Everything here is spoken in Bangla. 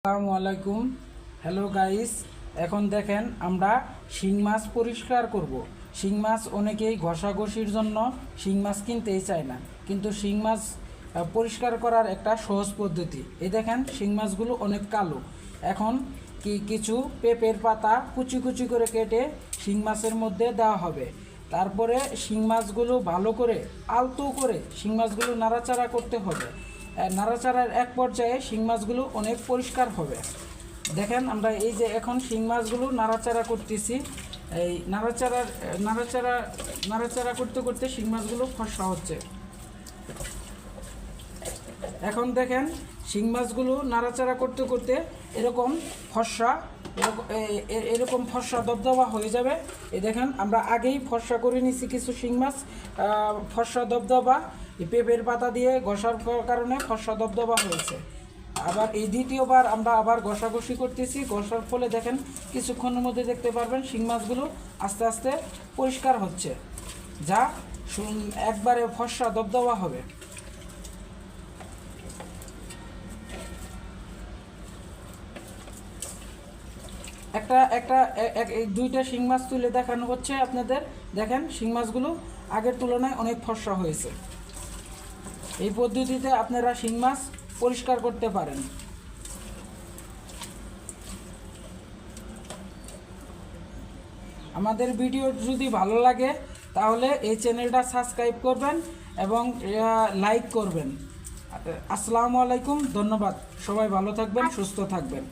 আসসালামু আলাইকুম। হ্যালো গাইস, এখন দেখেন আমরা শিং মাছ পরিষ্কার করব। শিং মাছ অনেকেই ঘষাঘষির জন্য শিং মাছ কিনতেই চায় না, কিন্তু শিং মাছ পরিষ্কার করার একটা সহজ পদ্ধতি। এই দেখেন শিং মাছগুলো অনেক কালো। এখন কিছু পেঁপের পাতা কুচি কুচি করে কেটে শিং মাছের মধ্যে দেওয়া হবে। তারপরে শিং মাছগুলো ভালো করে আলতো করে শিং মাছগুলো নাড়াচাড়া করতে হবে। নাড়াচাড়ার এক পর্যায়ে শিং মাছগুলো অনেক পরিষ্কার হবে। দেখেন আমরা এই যে এখন শিং মাছগুলো নাড়াচাড়া করতেছি। এই নাড়াচাড়া করতে করতে শিং মাছগুলো ফর্সা হচ্ছে। এখন দেখেন শিং মাছগুলো নাড়াচাড়া করতে করতে এরকম ফর্সা এরকম ফর্সা দবদবা হয়ে যাবে। এই দেখেন আমরা আগেই ফর্সা করে নিছি কিছু শিং মাছ, ফর্সা দবদবা পেঁপের পাতা দিয়ে ঘষার কারণে ফর্সা দবদবা হয়েছে। আবার এই দ্বিতীয়বার আমরা আবার ঘষাঘষি করতেছি। ঘষার ফলে দেখেন কিছুক্ষণের মধ্যে দেখতে পারবেন শিং মাছগুলো আস্তে আস্তে পরিষ্কার হচ্ছে, যা একবারে ফর্সা দবদবা হবে। দুইটা শিং মাছ তুলে দেখানো হচ্ছে আপনাদের। দেখেন শিং মাছগুলো আগের তুলনায় অনেক ফর্সা হয়েছে। এই পদ্ধতিতে আপনারা শিং মাছ পরিষ্কার করতে পারেন। আমাদের ভিডিও যদি ভালো লাগে তাহলে এই চ্যানেলটা সাবস্ক্রাইব করবেন এবং লাইক করবেন। আসসালামু আলাইকুম, ধন্যবাদ। সবাই ভালো থাকবেন, সুস্থ থাকবেন।